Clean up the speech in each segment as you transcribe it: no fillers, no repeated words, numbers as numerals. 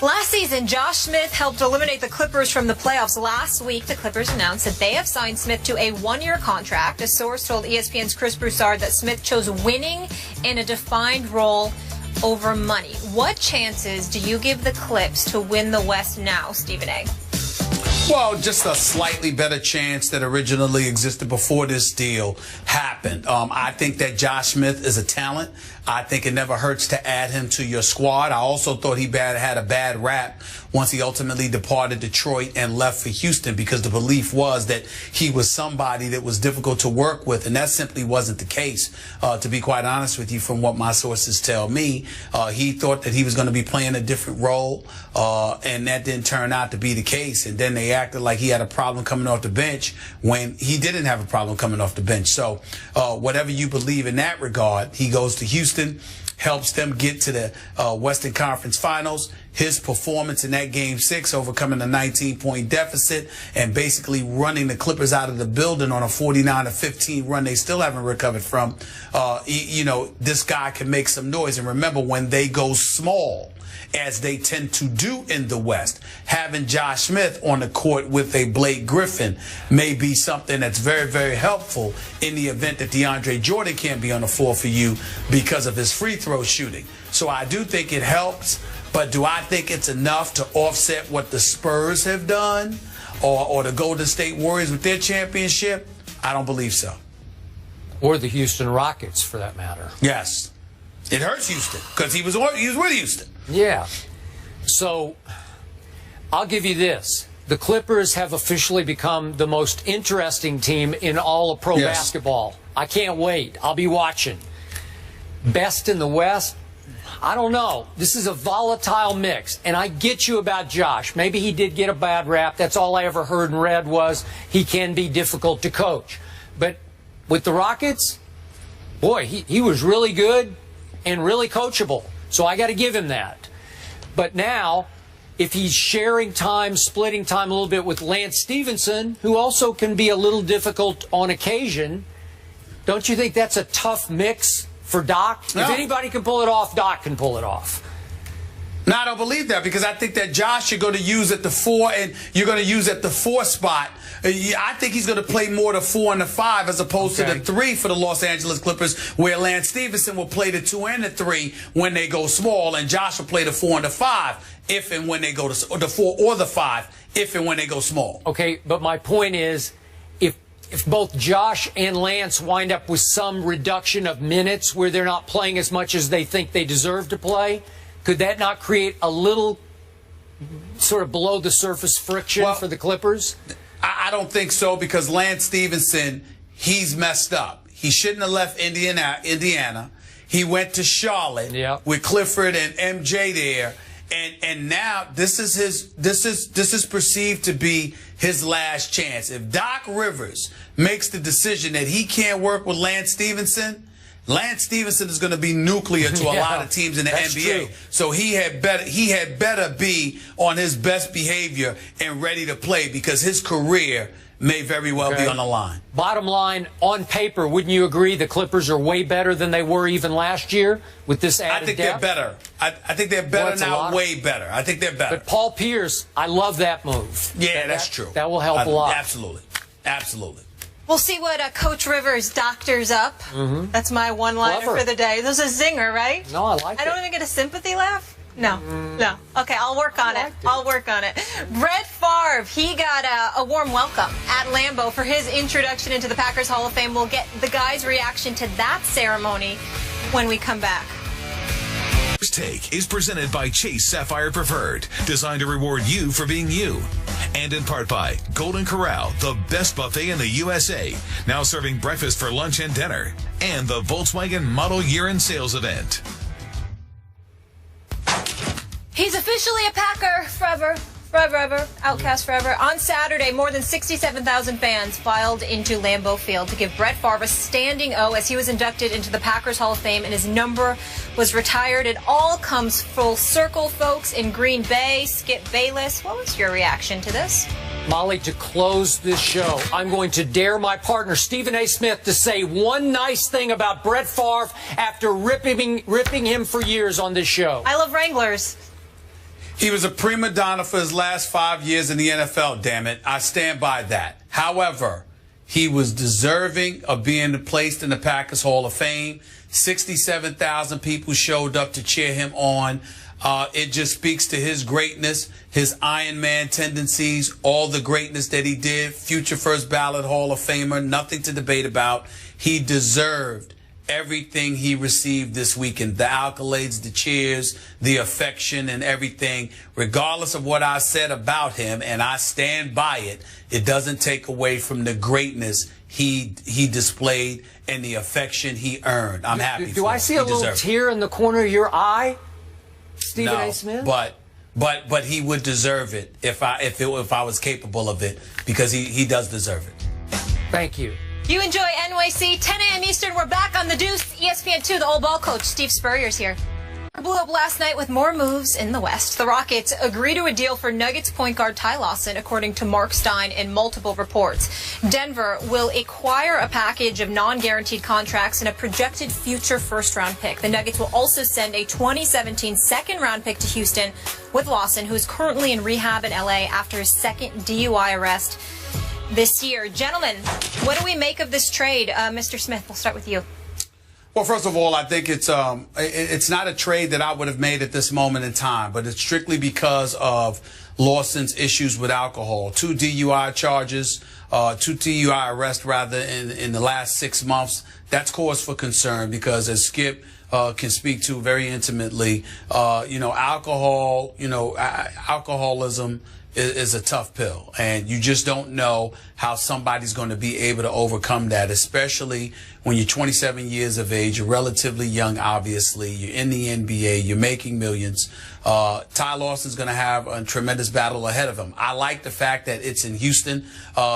Last season, Josh Smith helped eliminate the Clippers from the playoffs. Last week, the Clippers announced that they have signed Smith to a one-year contract. A source told ESPN's Chris Broussard that Smith chose winning in a defined role over money. What chances do you give the Clips to win the West now, Stephen A.? Well, just a slightly better chance that originally existed before this deal happened. I think that Josh Smith is a talent. I think it never hurts to add him to your squad. I also thought he had a bad rap once he ultimately departed Detroit and left for Houston, because the belief was that he was somebody that was difficult to work with, and that simply wasn't the case, to be quite honest with you, from what my sources tell me. He thought that he was going to be playing a different role, and that didn't turn out to be the case. And then they acted like he had a problem coming off the bench when he didn't have a problem coming off the bench. So whatever you believe in that regard, he goes to Houston, helps them get to the Western Conference Finals. His performance in that Game 6, overcoming a 19-point deficit and basically running the Clippers out of the building on a 49-15 run they still haven't recovered from, this guy can make some noise. And remember, when they go small, as they tend to do in the West, having Josh Smith on the court with a Blake Griffin may be something that's very, very helpful in the event that DeAndre Jordan can't be on the floor for you because of his free throw shooting. So I do think it helps, but do I think it's enough to offset what the Spurs have done or the Golden State Warriors with their championship? I don't believe so. Or the Houston Rockets, for that matter. Yes. It hurts Houston because he was with Houston. Yeah. So I'll give you this. The Clippers have officially become the most interesting team in all of pro basketball. I can't wait. I'll be watching. Best in the West? I don't know. This is a volatile mix. And I get you about Josh. Maybe he did get a bad rap. That's all I ever heard and read was he can be difficult to coach. But with the Rockets, boy, he was really good and really coachable. So I got to give him that. But now, if he's sharing time, splitting time a little bit with Lance Stevenson, who also can be a little difficult on occasion, don't you think that's a tough mix for Doc? No. If anybody can pull it off, Doc can pull it off. No, I don't believe that, because I think that Josh you're going to use at the 4 and you're going to use at the 4 spot. I think he's going to play more the 4 and the 5 as opposed to the 3 for the Los Angeles Clippers, where Lance Stevenson will play the 2 and the 3 when they go small, and Josh will play the 4 and the 5 if and when they go to, or the 4 or the 5 if and when they go small. Okay, but my point is, if both Josh and Lance wind up with some reduction of minutes where they're not playing as much as they think they deserve to play, could that not create a little sort of below the surface friction for the Clippers? I don't think so, because Lance Stevenson, he's messed up. He shouldn't have left Indiana. He went to Charlotte with Clifford and MJ there. And now this is perceived to be his last chance. If Doc Rivers makes the decision that he can't work with Lance Stevenson is going to be nuclear to a lot of teams in the NBA. True. So he had better be on his best behavior and ready to play, because his career may very well be on the line. Bottom line, on paper, wouldn't you agree the Clippers are way better than they were even last year with this added I think depth? They're better. I think they're better now, way better. I think they're better. But Paul Pierce, I love that move. Yeah, that's true. That will help a lot. Absolutely. Absolutely. We'll see what Coach Rivers doctors up. That's my one-liner for the day. This is a zinger, right? No, I like it. I don't even get a sympathy laugh? No. No. Okay, I'll work on it. I'll work on it. Brett Favre, he got a warm welcome at Lambeau for his introduction into the Packers Hall of Fame. We'll get the guys' reaction to that ceremony when we come back. First Take is presented by Chase Sapphire Preferred, designed to reward you for being you. And in part by Golden Corral, the best buffet in the USA, now serving breakfast for lunch and dinner. And the Volkswagen Model Year-End Sales Event. He's officially a Packer forever. Outcast forever. On Saturday, more than 67,000 fans filed into Lambeau Field to give Brett Favre a standing O as he was inducted into the Packers Hall of Fame and his number was retired. It all comes full circle, folks, in Green Bay. Skip Bayless, what was your reaction to this? Molly, to close this show, I'm going to dare my partner, Stephen A. Smith, to say one nice thing about Brett Favre after ripping him for years on this show. I love Wranglers. He was a prima donna for his last 5 years in the NFL, damn it. I stand by that. However, he was deserving of being placed in the Packers Hall of Fame. 67,000 people showed up to cheer him on. It just speaks to his greatness, his Iron Man tendencies, all the greatness that he did. Future first ballot Hall of Famer, nothing to debate about. He deserved everything he received this weekend, the accolades, the cheers, the affection, and everything. Regardless of what I said about him, and I stand by it, it doesn't take away from the greatness he displayed and the affection he earned. I'm happy. Do I see a little tear in the corner of your eye, Stephen A. Smith? But he would deserve it if I was capable of it, because he does deserve it. Thank you. You enjoy NYC, 10 a.m. Eastern. We're back on the Deuce, ESPN2. The old ball coach, Steve Spurrier's here. Blew up last night with more moves in the West. The Rockets agree to a deal for Nuggets point guard Ty Lawson, according to Mark Stein in multiple reports. Denver will acquire a package of non-guaranteed contracts and a projected future first-round pick. The Nuggets will also send a 2017 second-round pick to Houston with Lawson, who is currently in rehab in L.A. after his second DUI arrest this year. Gentlemen, what do we make of this trade? Mr. Smith, we'll start with you. Well, first of all, I think it's not a trade that I would have made at this moment in time, but it's strictly because of Lawson's issues with alcohol. 2 DUI charges, 2 DUI arrests rather in the last 6 months. That's cause for concern because, as Skip can speak to very intimately, alcoholism is a tough pill, and you just don't know how somebody's going to be able to overcome that, especially when you're 27 years of age. You're relatively young, obviously. You're in the NBA. You're making millions. Ty Lawson's going to have a tremendous battle ahead of him. I like the fact that it's in Houston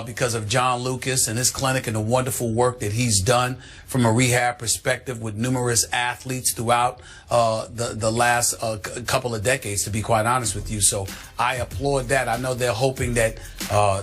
because of John Lucas and his clinic and the wonderful work that he's done from a rehab perspective with numerous athletes throughout the last couple of decades, to be quite honest with you. So I applaud that. I know they're hoping that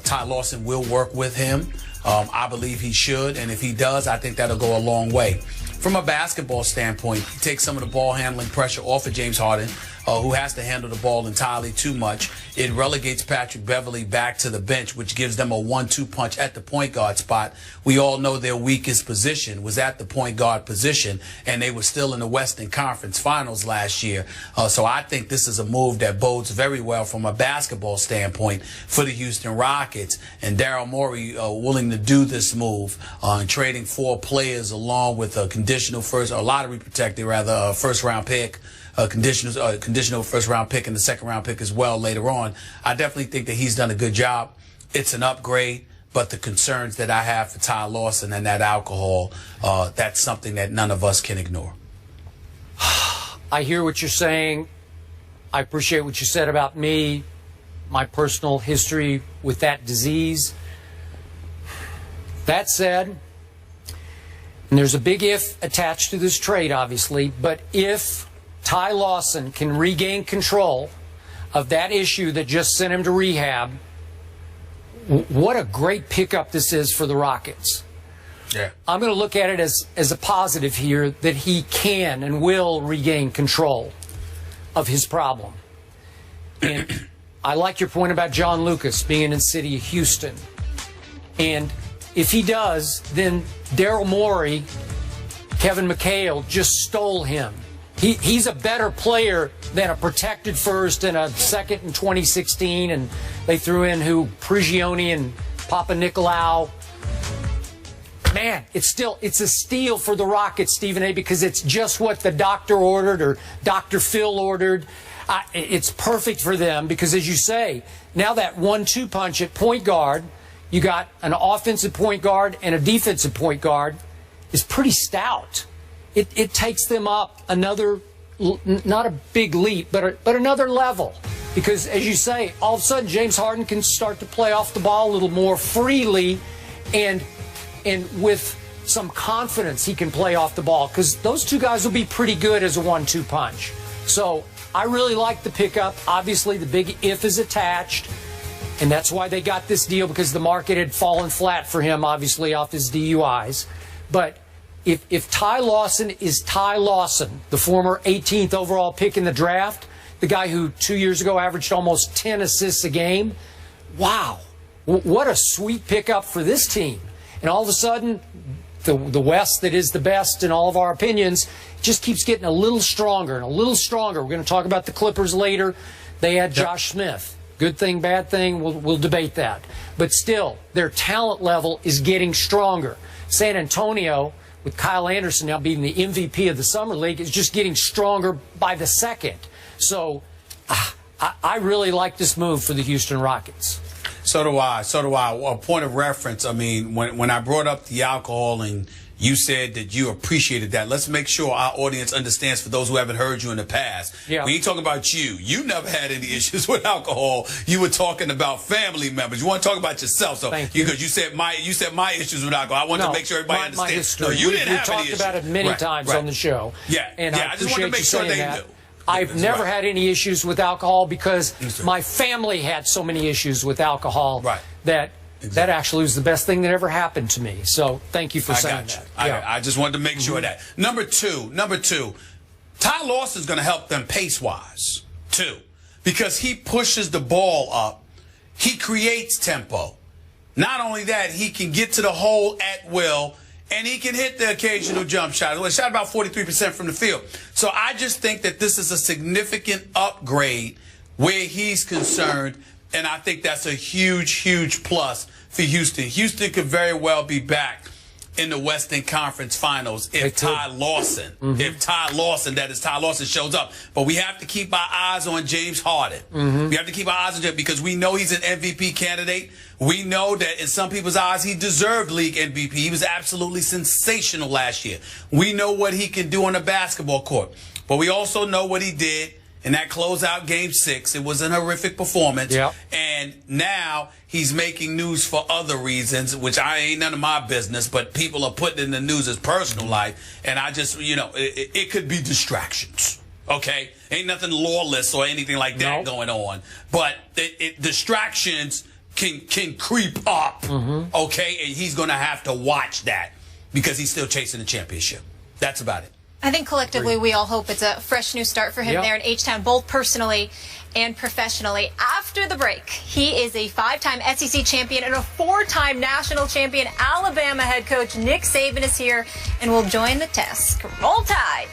Ty Lawson will work with him. I believe he should, and if he does, I think that'll go a long way. From a basketball standpoint, he takes some of the ball handling pressure off of James Harden, who has to handle the ball entirely too much. It relegates Patrick Beverley back to the bench, which gives them a 1-2 punch at the point guard spot. We all know their weakest position was at the point guard position, and they were still in the Western Conference Finals last year. So I think this is a move that bodes very well from a basketball standpoint for the Houston Rockets, and Daryl Morey willing to do this move and trading 4 players along with a conditional lottery protected first round pick. Conditional first-round pick and the second-round pick as well later on. I definitely think that he's done a good job. It's an upgrade, but the concerns that I have for Ty Lawson and that alcohol, that's something that none of us can ignore. I hear what you're saying. I appreciate what you said about me, my personal history with that disease. That said, and there's a big if attached to this trade, obviously, but if Ty Lawson can regain control of that issue that just sent him to rehab, what a great pickup this is for the Rockets. Yeah. I'm going to look at it as a positive here, that he can and will regain control of his problem. And I like your point about John Lucas being in the city of Houston. And if he does, then Daryl Morey, Kevin McHale just stole him. He's a better player than a protected first and a second in 2016, and they threw in Prigioni and Papa Nicolau. Man, it's a steal for the Rockets, Stephen A., because it's just what the doctor ordered or Dr. Phil ordered. It's perfect for them because, as you say, now that 1-2 punch at point guard, you got an offensive point guard and a defensive point guard, is pretty stout. It takes them up another, not a big leap, but another level. Because, as you say, all of a sudden James Harden can start to play off the ball a little more freely, and with some confidence he can play off the ball. Because those two guys will be pretty good as a 1-2 punch. So I really like the pickup. Obviously, the big if is attached, and that's why they got this deal, because the market had fallen flat for him, obviously, off his DUIs. But if Ty Lawson is Ty Lawson, the former 18th overall pick in the draft, the guy who 2 years ago averaged almost 10 assists a game. Wow, what a sweet pickup for this team. And all of a sudden, the West that is the best in all of our opinions just keeps getting a little stronger and a little stronger. We're going to talk about the Clippers later. They had Josh Smith. Good thing, bad thing, we'll debate that. But still, their talent level is getting stronger. San Antonio, with Kyle Anderson now being the MVP of the Summer League, is just getting stronger by the second. So I really like this move for the Houston Rockets. So do I. So do I. A point of reference, I mean, when I brought up the alcohol and you said that you appreciated that, let's make sure our audience understands, for those who haven't heard you in the past. Yeah. When you talk about you never had any issues with alcohol. You were talking about family members. You want to talk about yourself. So Thank you. Because you said my issues with alcohol. I want to make sure everybody understands. My history. No, you didn't have talked any issues. about it many times on the show. Yeah. And I just want to make sure they knew. I've never had any issues with alcohol because my family had so many issues with alcohol that actually was the best thing that ever happened to me. So thank you for saying that. I just wanted to make sure of that. Number two, Ty Lawson's going to help them pace-wise, too, because he pushes the ball up. He creates tempo. Not only that, he can get to the hole at will, and he can hit the occasional jump shot. Well, shot about 43% from the field. So I just think that this is a significant upgrade where he's concerned, and I think that's a huge, huge plus for Houston. Houston could very well be back in the Western Conference Finals if Ty Lawson, that is Ty Lawson, shows up. But we have to keep our eyes on James Harden. We have to keep our eyes on him because we know he's an MVP candidate. We know that in some people's eyes he deserved league MVP. He was absolutely sensational last year. We know what he can do on the basketball court. But we also know what he did in that closeout Game 6. It was an horrific performance. And now he's making news for other reasons, which I ain't none of my business, but people are putting in the news as personal life. And I just, it could be distractions. Okay? Ain't nothing lawless or anything like that going on. But distractions can creep up. Okay? And he's going to have to watch that because he's still chasing the championship. That's about it. I think collectively we all hope it's a fresh new start for him there in H-Town, both personally and professionally. After the break, he is a 5-time SEC champion and a 4-time national champion. Alabama head coach Nick Saban is here and will join the test. Roll Tide.